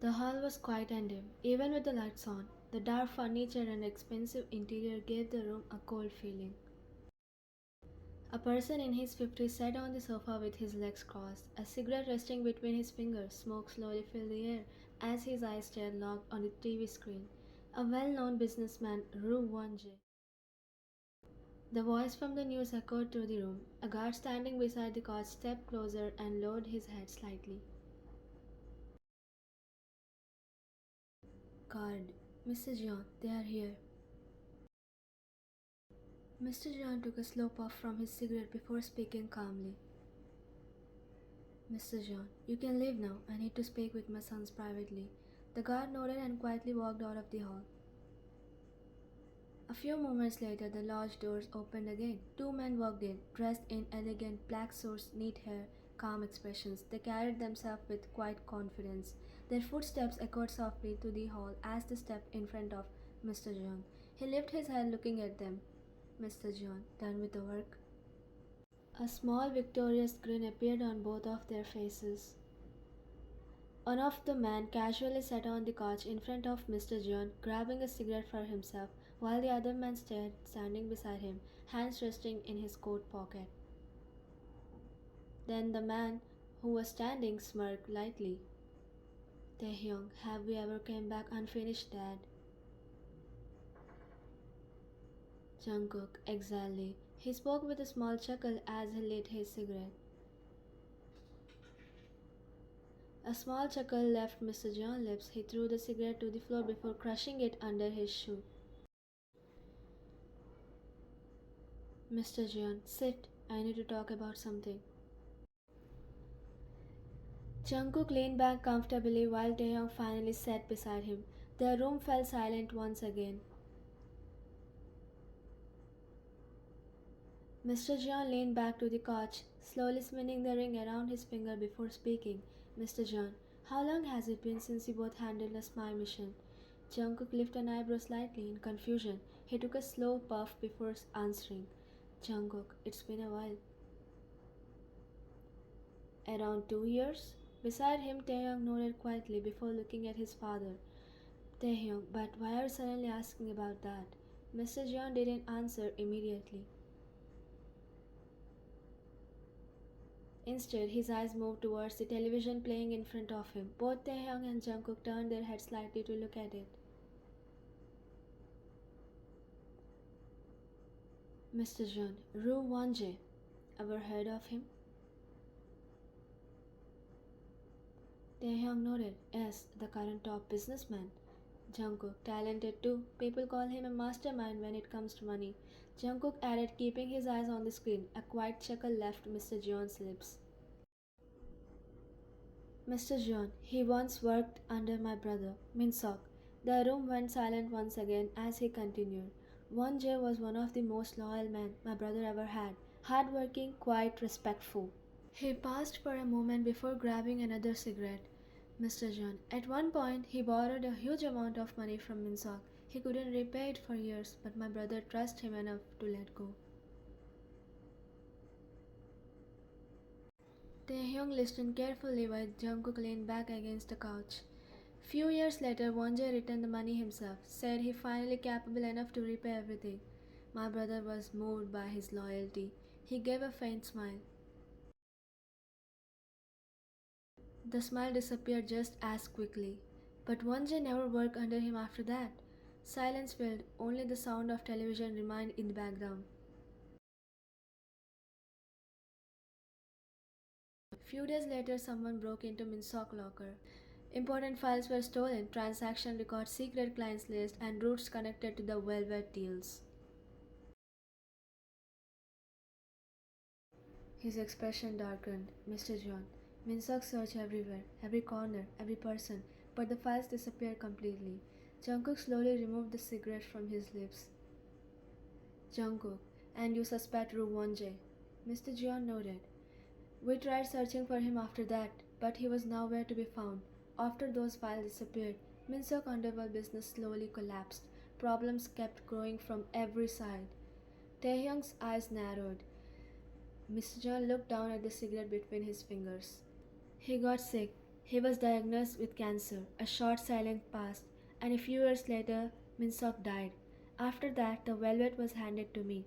The hall was quiet and dim, even with the lights on. The dark furniture and expensive interior gave the room a cold feeling. A person in his 50s sat on the sofa with his legs crossed, a cigarette resting between his fingers. Smoke slowly filled the air as his eyes stared locked on the TV screen. A well-known businessman, Ru Won-jae. The voice from the news echoed through the room. A guard standing beside the couch stepped closer and lowered his head slightly. Guard, Mr. John, they are here. Mr. John took a slow puff from his cigarette before speaking calmly. Mr. John, you can leave now. I need to speak with my sons privately. The guard nodded and quietly walked out of the hall. A few moments later, the lodge doors opened again. Two men walked in, dressed in elegant black suits, neat hair, calm expressions. They carried themselves with quiet confidence. Their footsteps echoed softly through the hall as they stepped in front of Mr. John. He lifted his head, looking at them. Mr. John, done with the work? A small victorious grin appeared on both of their faces. One of the men casually sat on the couch in front of Mr. John, grabbing a cigarette for himself, while the other man stared, standing beside him, hands resting in his coat pocket. Then the man who was standing smirked lightly. Taehyung, have we ever came back unfinished, Dad? Jungkook, exactly. He spoke with a small chuckle as he lit his cigarette. A small chuckle left Mr. John's lips. He threw the cigarette to the floor before crushing it under his shoe. Mr. John, sit. I need to talk about something. Jungkook leaned back comfortably while Taehyung finally sat beside him. The room fell silent once again. Mr. John leaned back to the couch, slowly spinning the ring around his finger before speaking. Mr. John, how long has it been since you both handled a spy mission? Jungkook lifted an eyebrow slightly in confusion. He took a slow puff before answering. Jungkook, it's been a while. Around 2 years? Beside him, Taehyung nodded quietly before looking at his father. Taehyung, but why are you suddenly asking about that? Mr. John didn't answer immediately. Instead, his eyes moved towards the television playing in front of him. Both Taehyung and Jungkook turned their heads slightly to look at it. Mr. John, Ru Won-jae. Ever heard of him? Taehyung nodded. Yes, the current top businessman. Jungkook, talented too. People call him a mastermind when it comes to money. Jungkook added, keeping his eyes on the screen. A quiet chuckle left Mr. John's lips. Mr. John, he once worked under my brother, Minsok. The room went silent once again as he continued. Won-jae was one of the most loyal men my brother ever had. Hardworking, quiet, respectful. He paused for a moment before grabbing another cigarette. Mr. John, at one point he borrowed a huge amount of money from Minsok. He couldn't repay it for years, but my brother trusted him enough to let go. Taehyung listened carefully while Jungkook leaned back against the couch. Few years later, Won-jae returned the money himself, said he finally capable enough to repay everything. My brother was moved by his loyalty. He gave a faint smile. The smile disappeared just as quickly. But Won-jae never worked under him after that. Silence filled, only the sound of television remained in the background. Few days later, someone broke into Minsok's locker. Important files were stolen, transaction records, secret clients list, and routes connected to the velvet deals. His expression darkened. Mr. John. Minsok searched everywhere, every corner, every person, but the files disappeared completely. Jungkook slowly removed the cigarette from his lips. Jungkook, and you suspect Ru Won-jae? Mr. John nodded. We tried searching for him after that, but he was nowhere to be found. After those files disappeared, Minsok underworld business slowly collapsed. Problems kept growing from every side. Taehyung's eyes narrowed. Mr. John looked down at the cigarette between his fingers. He got sick. He was diagnosed with cancer. A short silence passed, and a few years later, Minsok died. After that, the velvet was handed to me.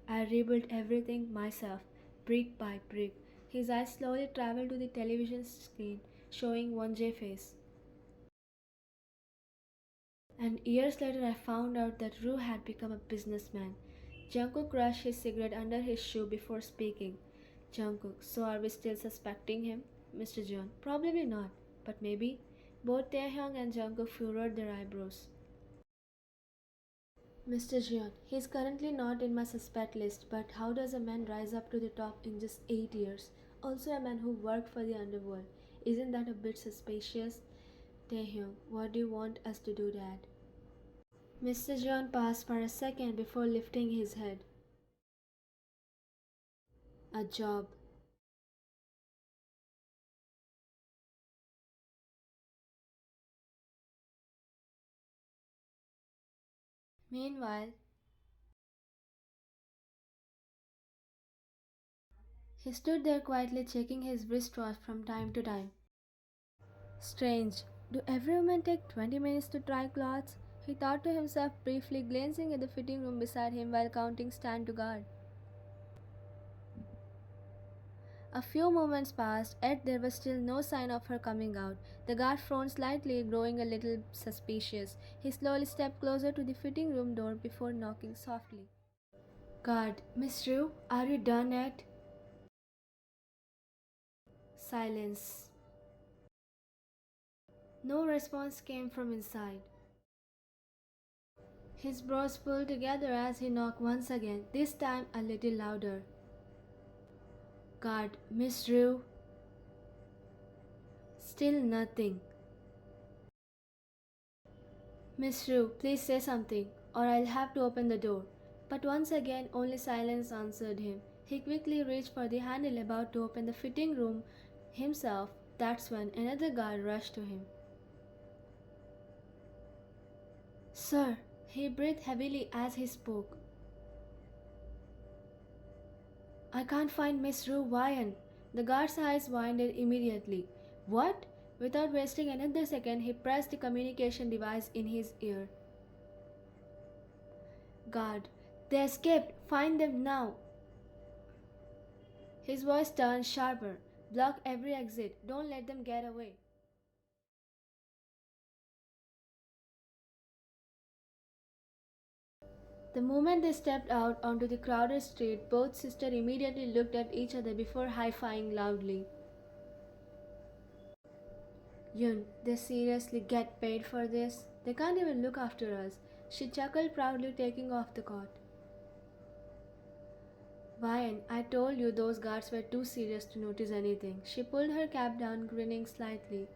I rebuilt everything myself, brick by brick. His eyes slowly traveled to the television screen, showing Wonjae's face. And years later, I found out that Rue had become a businessman. Jungkook crushed his cigarette under his shoe before speaking. Jungkook, so are we still suspecting him? Mr. John, probably not, but maybe. Both Taehyung and Jungkook furrowed their eyebrows. Mr. Jeon, he is currently not in my suspect list, but how does a man rise up to the top in just 8 years? Also, a man who worked for the underworld. Isn't that a bit suspicious? Taehyung, what do you want us to do, Dad? Mr. John paused for a second before lifting his head. A job. Meanwhile, he stood there quietly checking his wristwatch from time to time. Strange. Do every woman take 20 minutes to try clothes? He thought to himself, briefly glancing at the fitting room beside him while counting stand to guard. A few moments passed, yet there was still no sign of her coming out. The guard frowned slightly, growing a little suspicious. He slowly stepped closer to the fitting room door before knocking softly. Guard, Miss Rue, are you done yet? Silence. No response came from inside. His brows pulled together as he knocked once again, this time a little louder. Guard, Miss Rue. Still nothing. Miss Rue, please say something, or I'll have to open the door. But once again, only silence answered him. He quickly reached for the handle about to open the fitting room himself. That's when another guard rushed to him. Sir, he breathed heavily as he spoke. I can't find Miss Rue Wyan. The guard's eyes widened immediately. What? Without wasting another second, he pressed the communication device in his ear. Guard, they escaped. Find them now. His voice turned sharper. Block every exit. Don't let them get away. The moment they stepped out onto the crowded street, both sisters immediately looked at each other before high-fiving loudly. Yun, they seriously get paid for this? They can't even look after us. She chuckled proudly, taking off the coat. Ryan, I told you those guards were too serious to notice anything. She pulled her cap down, grinning slightly.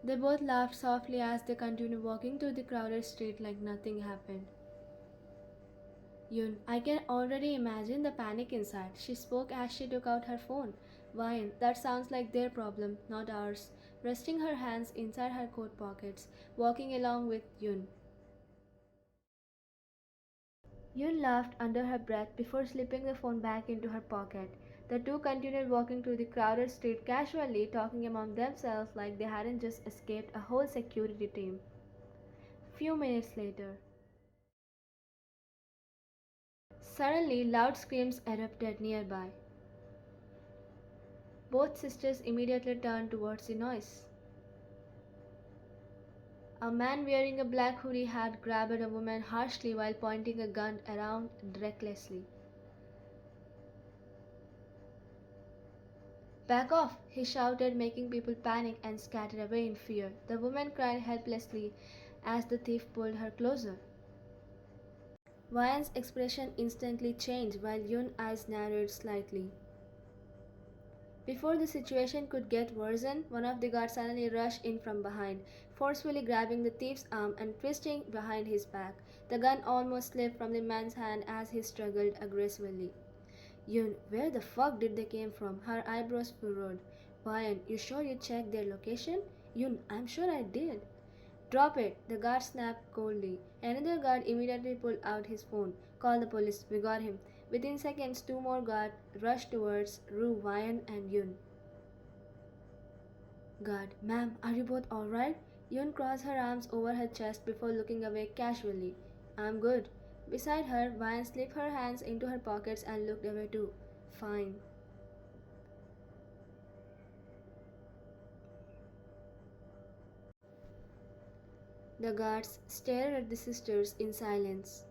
They both laughed softly as they continued walking through the crowded street like nothing happened. Yun, I can already imagine the panic inside. She spoke as she took out her phone. Ryan, that sounds like their problem, not ours. Resting her hands inside her coat pockets, walking along with Yun. Yun laughed under her breath before slipping the phone back into her pocket. The two continued walking through the crowded street casually, talking among themselves like they hadn't just escaped a whole security team. Few minutes later, suddenly loud screams erupted nearby. Both sisters immediately turned towards the noise. A man wearing a black hoodie had grabbed a woman harshly while pointing a gun around recklessly. Back off! He shouted, making people panic and scatter away in fear. The woman cried helplessly as the thief pulled her closer. Ryan's expression instantly changed while Yun's eyes narrowed slightly. Before the situation could get worsened, one of the guards suddenly rushed in from behind, forcefully grabbing the thief's arm and twisting behind his back. The gun almost slipped from the man's hand as he struggled aggressively. Yun, where the fuck did they came from? Her eyebrows furrowed. Ryan, you sure you checked their location? Yun, I'm sure I did. Drop it, the guard snapped coldly. Another guard immediately pulled out his phone. Call the police, we got him. Within seconds, two more guards rushed towards Ru, Ryan, and Yun. Guard, ma'am, are you both alright? Yun crossed her arms over her chest before looking away casually. I'm good. Beside her, Vine slipped her hands into her pockets and looked away too. Fine. The guards stared at the sisters in silence.